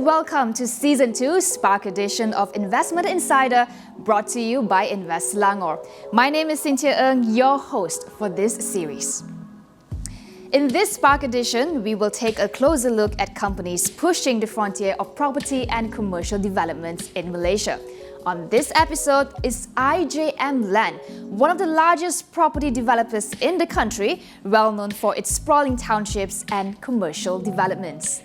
and welcome to Season 2 Spark edition of Investment Insider, brought to you by Invest Selangor. My name is Cynthia Ng, your host for this series. In this Spark edition, we will take a closer look at companies pushing the frontier of property and commercial developments in Malaysia. On this episode is IJM Land, one of the largest property developers in the country, well known for its sprawling townships and commercial developments.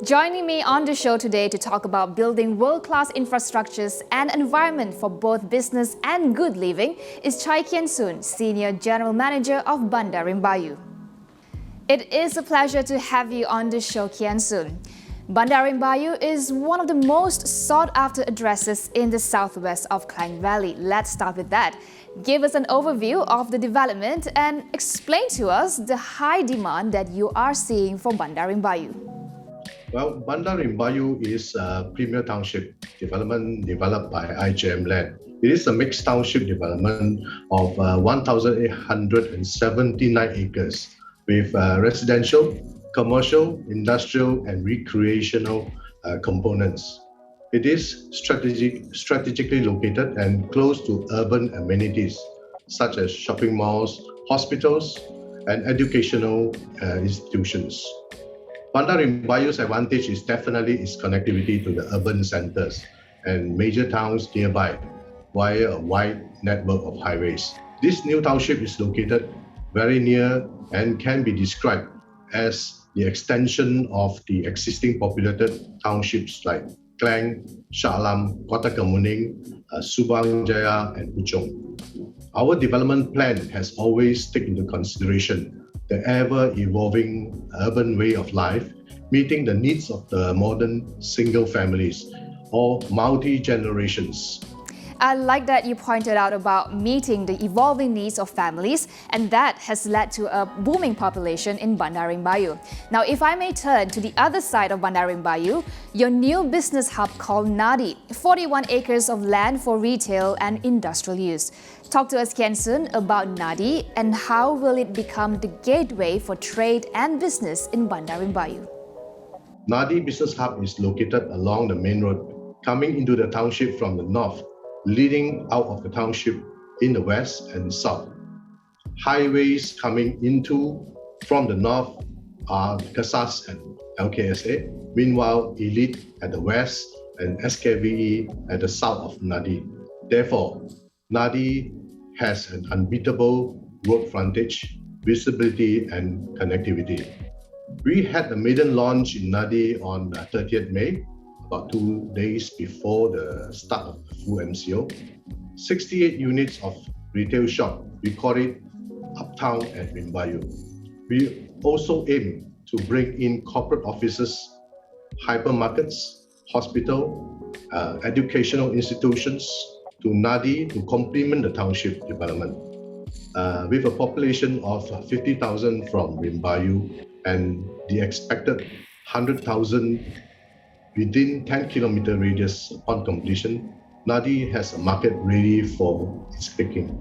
Joining me on the show today to talk about building world-class infrastructures and environment for both business and good living is Chai Kian Soon, Senior General Manager of Bandar Bayu. It is a pleasure to have you on the show, Kian Soon. Bandar Bayu is one of the most sought-after addresses in the southwest of Klang Valley. Let's start with that. Give us an overview of the development and explain to us the high demand that you are seeing for Bandar Bayu. Well, Bandar Bayu is a premier township development developed by IJM Land. It is a mixed township development of 1,879 acres with residential, commercial, industrial, and recreational components. It is strategically located and close to urban amenities such as shopping malls, hospitals, and educational institutions. Bandar Bayu's advantage is definitely its connectivity to the urban centres and major towns nearby via a wide network of highways. This new township is located very near and can be described as the extension of the existing populated townships like Klang, Shah Alam, Kota Kemuning, Subang Jaya, and Puchong. Our development plan has always taken into consideration the ever-evolving urban way of life, meeting the needs of the modern single families or multi-generations. I like that you pointed out about meeting the evolving needs of families, and that has led to a booming population in Bandar Bayu. Now, if I may turn to the other side of Bandar Bayu, your new business hub called Nadi, 41 acres of land for retail and industrial use. Talk to us, Kian Soon, about Nadi and how will it become the gateway for trade and business in Bandar Bayu. Nadi Business Hub is located along the main road, coming into the township from the north, leading out of the township in the west and south. Highways coming into from the north are Kesas and LKSA, meanwhile Elite at the west and SKVE at the south of Nadi. Therefore, Nadi has an unbeatable road frontage, visibility and connectivity. We had the maiden launch in Nadi on 30th May, about 2 days before the start of the full MCO. 68 units of retail shop, we call it Uptown at Bayu. We also aim to bring in corporate offices, hypermarkets, hospital, educational institutions to Nadi to complement the township development. With a population of 50,000 from Bayu and the expected 100,000 within 10-kilometer radius upon completion, Nadi has a market ready for its picking.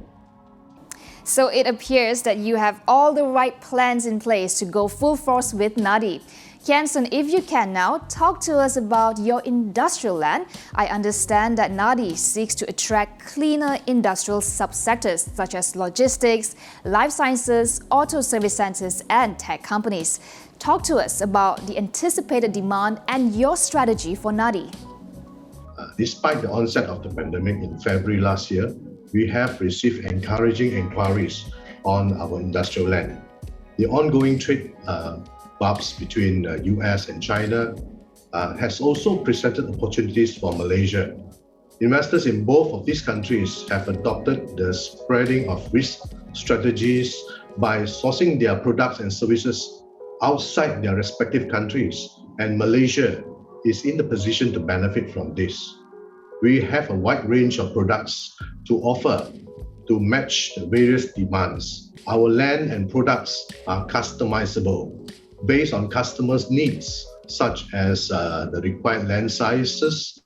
So it appears that you have all the right plans in place to go full force with Nadi. Kian Soon, if you can now, talk to us about your industrial land. I understand that Nadi seeks to attract cleaner industrial subsectors such as logistics, life sciences, auto service centers, and tech companies. Talk to us about the anticipated demand and your strategy for Nadi. Despite the onset of the pandemic in February last year, we have received encouraging inquiries on our industrial land. The ongoing trade bumps between the US and China has also presented opportunities for Malaysia. Investors in both of these countries have adopted the spreading of risk strategies by sourcing their products and services outside their respective countries, and Malaysia is in the position to benefit from this. We have a wide range of products to offer to match the various demands. Our land and products are customizable based on customers' needs, such as the required land sizes,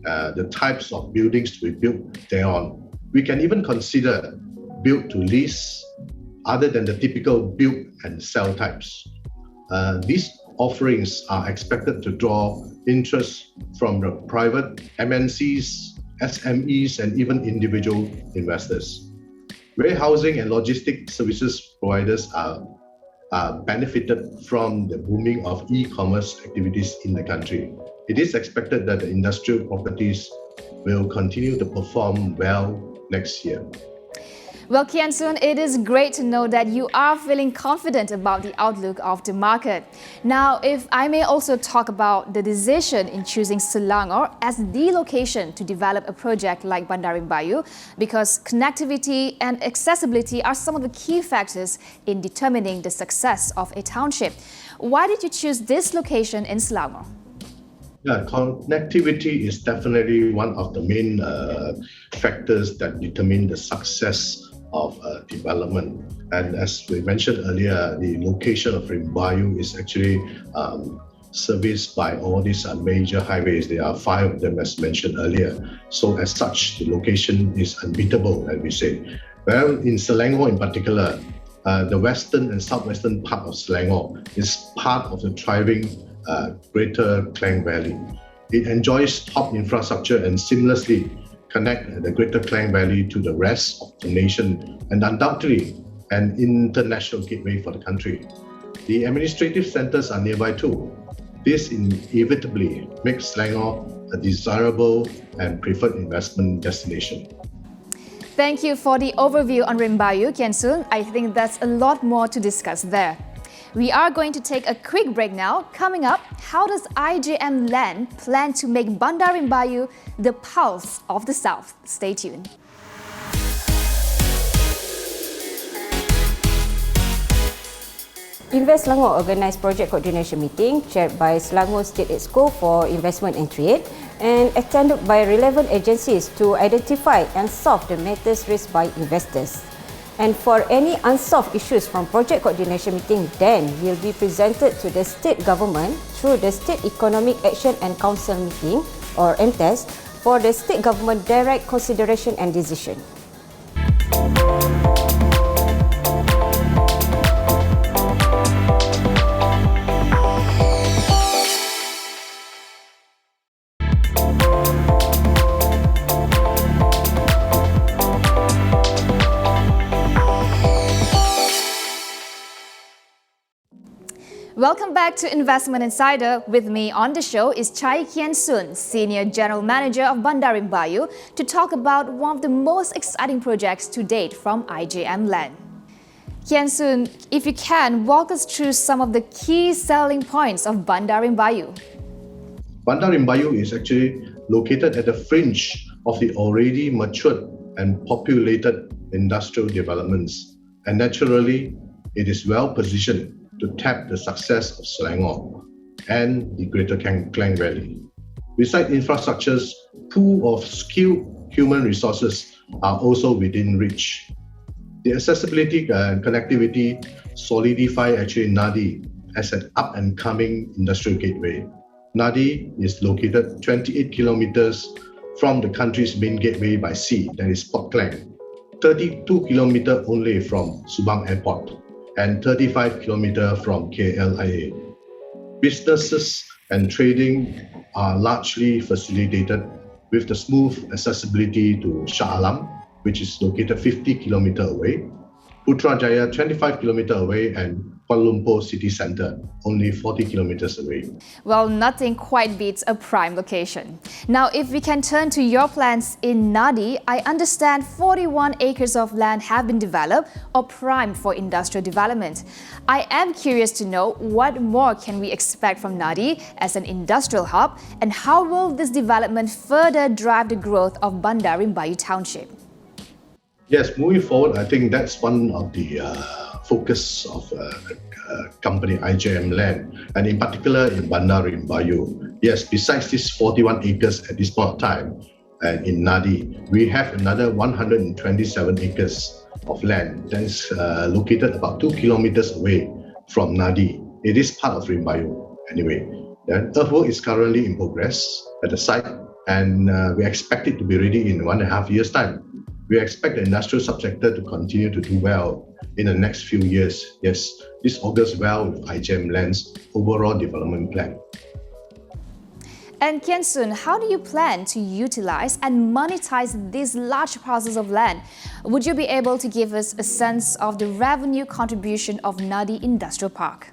the types of buildings to be built thereon. We can even consider build to lease other than the typical build and sell types. These offerings are expected to draw interest from the private MNCs, SMEs, and even individual investors. Warehousing and logistic services providers are benefited from the booming of e-commerce activities in the country. It is expected that the industrial properties will continue to perform well next year. Well, Kian Soon, it is great to know that you are feeling confident about the outlook of the market. Now, if I may also talk about the decision in choosing Selangor as the location to develop a project like Bandarin Bayu, because connectivity and accessibility are some of the key factors in determining the success of a township. Why did you choose this location in Selangor? Yeah, connectivity is definitely one of the main factors that determine the success of development. And as we mentioned earlier, the location of Rimbayu is actually serviced by all these major highways. There are 5 of them, as mentioned earlier. So as such, the location is unbeatable, as we say. Well, in Selangor in particular, the western and southwestern part of Selangor is part of the thriving Greater Klang Valley. It enjoys top infrastructure and seamlessly connect the Greater Klang Valley to the rest of the nation, and undoubtedly an international gateway for the country. The administrative centers are nearby too. This inevitably makes Selangor a desirable and preferred investment destination. Thank you for the overview on Rimbayu, Kian Soon. I think that's a lot more to discuss there. We are going to take a quick break now. Coming up, how does IJM Land plan to make Bandarin Bayu the pulse of the South? Stay tuned. Invest Selangor organised project coordination meeting chaired by Selangor State Exco for Investment and Trade and attended by relevant agencies to identify and solve the matters raised by investors. And for any unsolved issues from project coordination meeting, then will be presented to the state government through the State Economic Action and Council meeting or MTES for the state government direct consideration and decision. Welcome back to Investment Insider. With me on the show is Chai Kian Soon, Senior General Manager of Bandarin Bayu, to talk about one of the most exciting projects to date from IJM Land. Kian Soon, if you can, walk us through some of the key selling points of Bandarin Bayu. Bandarin Bayu is actually located at the fringe of the already matured and populated industrial developments, and naturally, it is well positioned to tap the success of Selangor and the Greater Klang Valley. Besides infrastructures, pool of skilled human resources are also within reach. The accessibility and connectivity solidify actually Nadi as an up-and-coming industrial gateway. Nadi is located 28 kilometers from the country's main gateway by sea, that is Port Klang, 32 kilometers only from Subang Airport, and 35 kilometers from KLIA. Businesses and trading are largely facilitated with the smooth accessibility to Shah Alam, which is located 50 kilometers away, Putrajaya 25 kilometers away, and Kuala Lumpur City Centre only 40 kilometers away. Well, nothing quite beats a prime location. Now, if we can turn to your plans in Nadi, I understand 41 acres of land have been developed or primed for industrial development. I am curious to know what more can we expect from Nadi as an industrial hub, and how will this development further drive the growth of Bandarin Bayu Township? Yes, moving forward, I think that's one of the focus of the company IJM Land, and in particular in Bandarin Bayu. Yes, besides these 41 acres at this point of time, and in Nadi, we have another 127 acres of land that is located about 2 kilometers away from Nadi. It is part of Rimbayu anyway. Then earthwork is currently in progress at the site, and we expect it to be ready in 1.5 years' time. We expect the industrial subsector to continue to do well in the next few years. Yes, this augurs well with IGM Land's overall development plan. And Kian Soon, how do you plan to utilize and monetize these large parcels of land? Would you be able to give us a sense of the revenue contribution of Nadi Industrial Park?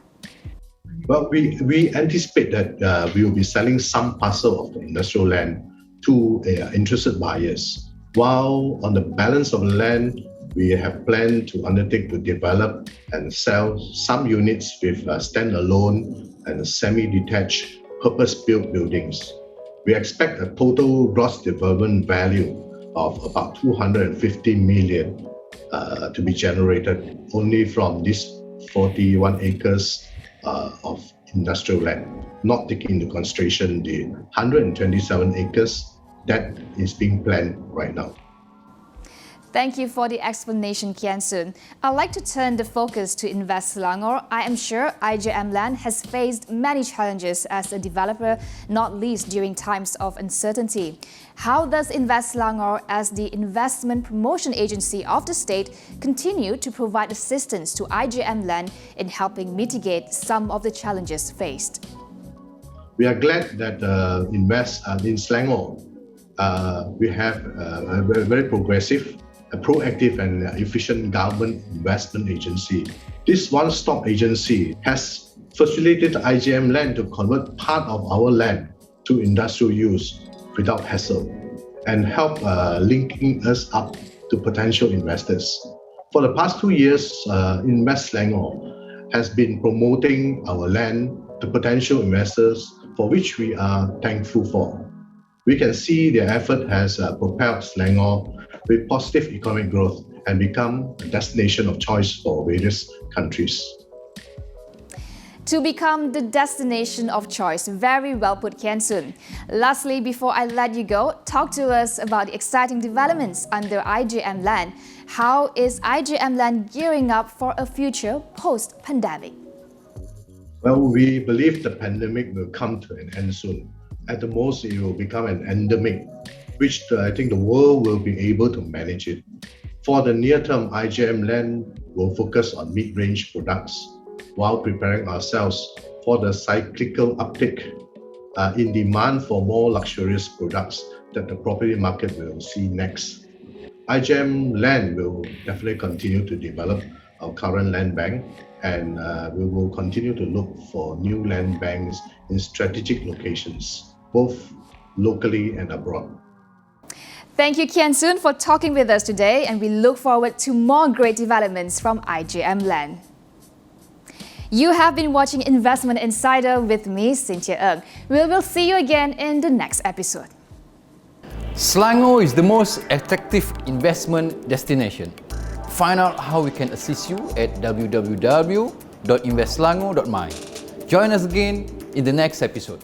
Well, we anticipate that we will be selling some parcel of the industrial land to interested buyers, while on the balance of land, we have planned to undertake to develop and sell some units with standalone and semi-detached purpose-built buildings. We expect a total gross development value of about 250 million to be generated only from these 41 acres of industrial land, not taking into consideration the 127 acres that is being planned right now. Thank you for the explanation, Kian Soon. I'd like to turn the focus to Invest Selangor. I am sure IGM Land has faced many challenges as a developer, not least during times of uncertainty. How does Invest Selangor, as the investment promotion agency of the state, continue to provide assistance to IGM Land in helping mitigate some of the challenges faced? We are glad that in Selangor, we have a very progressive, a proactive and efficient government investment agency. This one-stop agency has facilitated IGM Land to convert part of our land to industrial use without hassle and help linking us up to potential investors. For the past 2 years, Invest Selangor has been promoting our land to potential investors, for which we are thankful for. We can see their effort has propelled Selangor with positive economic growth and become a destination of choice for various countries. To become the destination of choice, very well put, Kian Soon. Lastly, before I let you go, talk to us about the exciting developments under IGM Land. How is IGM Land gearing up for a future post-pandemic? Well, we believe the pandemic will come to an end soon. At the most, it will become an endemic, which I think the world will be able to manage it. For the near term, IGM Land will focus on mid-range products while preparing ourselves for the cyclical uptick in demand for more luxurious products that the property market will see next. IGM Land will definitely continue to develop our current land bank, and we will continue to look for new land banks in strategic locations, both locally and abroad. Thank you, Kian Soon, for talking with us today, and we look forward to more great developments from IGM Land. You have been watching Investment Insider with me, Cynthia Ng. We will see you again in the next episode. Selangor is the most attractive investment destination. Find out how we can assist you at www.investselangor.my. Join us again in the next episode.